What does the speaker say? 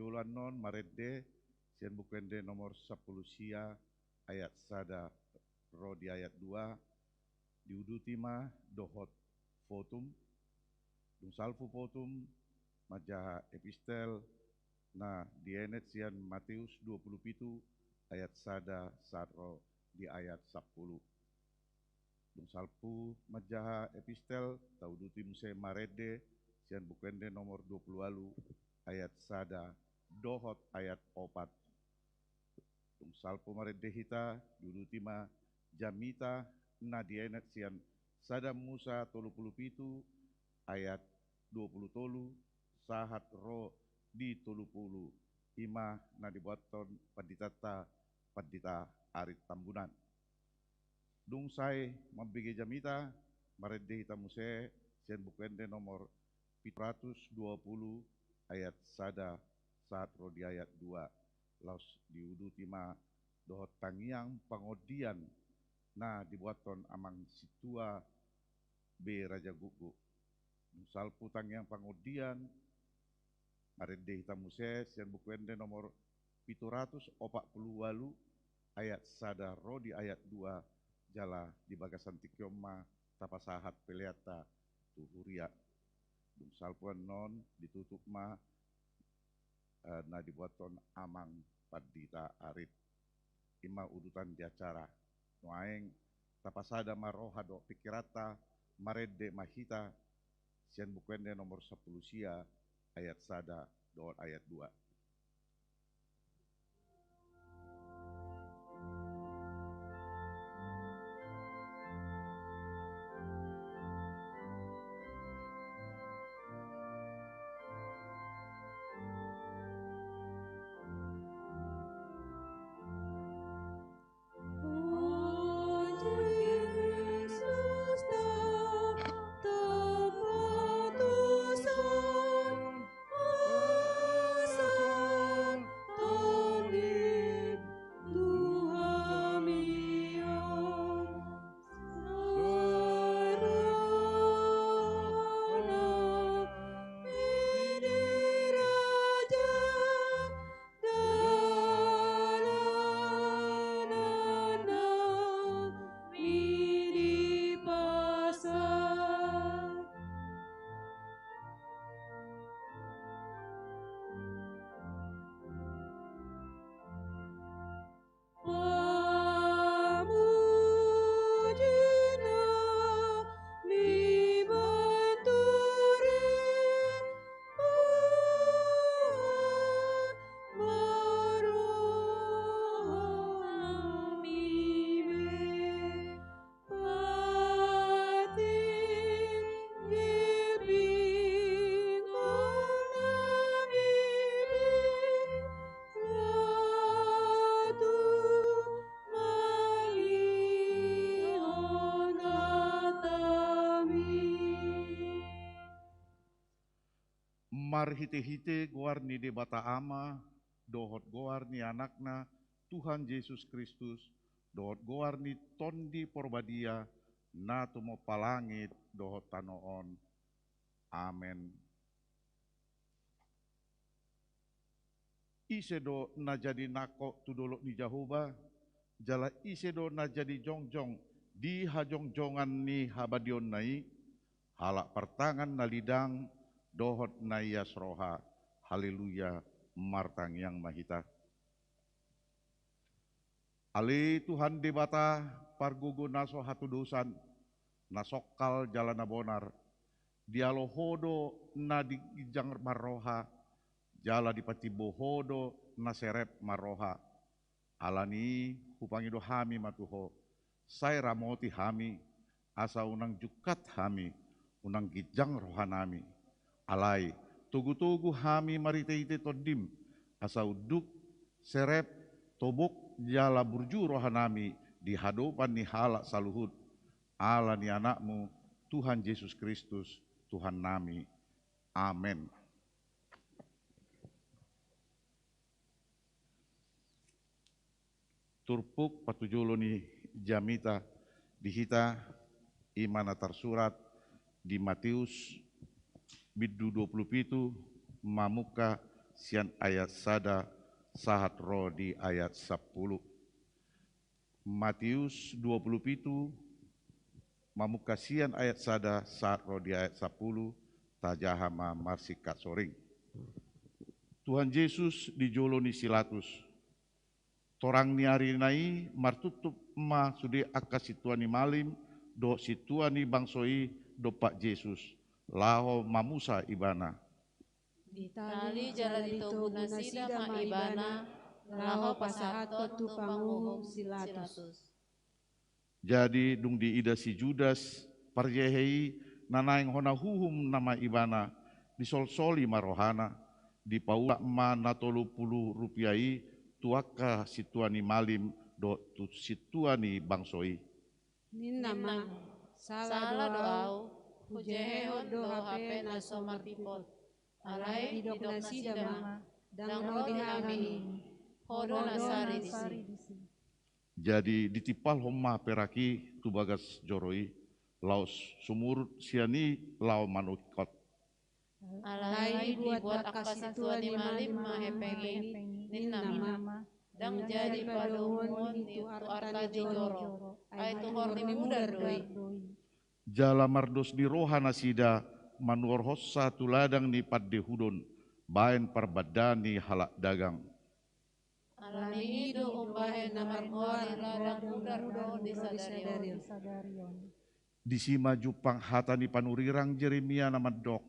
Patulan non maredde sian bukende nomor 10 sia ayat sada ro di ayat 2 diudutima dohot fotum dung salfu fotum majaha epistel na dienet sian Matius 27 ayat sada sadro di ayat 10 dung salpu majaha epistel taudutim se maredde sian bukende nomor 20 alu ayat sada dohot ayat 4 dung salpu maredde hita diudutima jamita na dienet sian sada Musa 37 ayat 20 tolu sahat ro di 30 ima na dibuaton panditata pandita arit tambunan dung sai mambigi jamita maredde hita muse sian bukende nomor 720 ayat sada saat ro di ayat 2 laus diudutima dohot tangiang pangodian na dibuaton amang situa be raja gugu salpu tangiang pangodian maredde hita muse sian bukende nomor 748 ayat sada ro di ayat 2 jala di bagasan tikyoma tapasahat peleata tuhuria dung salpuan non ditutup ma na dibuaton amang padita arit ima udutan di acara noaeng tapasada maroha do pikirata maredde mahita sian bukende nomor 10 sia ayat sada do ayat 2. Mar hite-hite goar ni de bata ama, dohot goar ni anakna Tuhan Yesus Kristus, dohot goar ni tondi porbadia, na tumo palangit dohot tanoon. Amen. Isedo na jadi nako tudolok ni Jahoba, jala isedo na jadi jongjong di hajongjongan ni habadion nai, halak pertangan na lidang, dohot na yasroha, haleluya, martang yang mahita. Ali Tuhan debata pargugu naso hatu dosan, nasokal jalana bonar, dialohodo na dijang maroha, jala dipati bohodo na serep maroha, alani hupangido hami matuho, saya ramoti hami, asa unang jukat hami, unang gijang rohanami. Alai, tugu-tugu hami marite-ite todim, asa uduk, serep, tobok, jala burju rohanami, di hadapan ni halak saluhud, ala ni anakmu, Tuhan Yesus Kristus, Tuhan nami. Amen. Turpuk patujulo ni jamita, dihita, imana tersurat, di Matius, Bidu 27 mamuka sian ayat sada sahat roh di ayat 10. Matius 27 mamukasian ayat sada saat roh di ayat 10 tajahama marsikat soring. Tuhan Yesus dijoloni silatus. Torang ni hari nai martutup ma sude aka situani malim do situani bangsoi do Pak Yesus laho mamusa ibana. Ditali jala ditobuna sida ma ibana laho pasahato tu panguhum silatus. Jadi dung di ida si Judas parjehei nanaing hona huhum nama ibana disolsoli marohana di paula ma na 30 rupiai tuaka situani malim do tu situani bangsoi. Nin nama salah doau hujehon do hape na somartipot alai didok na sidama dang roh dihami hodo na sari disi. Jadi ditipal homa peraki tu bagas joroi laos sumur siani lau manukot. Alai dibuat akasituan ni malim mahepengin nin nama dang jadi padohon itu arta di joro ay tuhor ni mudar doi. Jala mardos di rohana sida manuor hossa tuladang ni padde hudon baen parbadani halak dagang. Alani ido umbahen na margoari ladang mudar do disadarion. Di sima jupang hatani panurirang Jeremia nama dok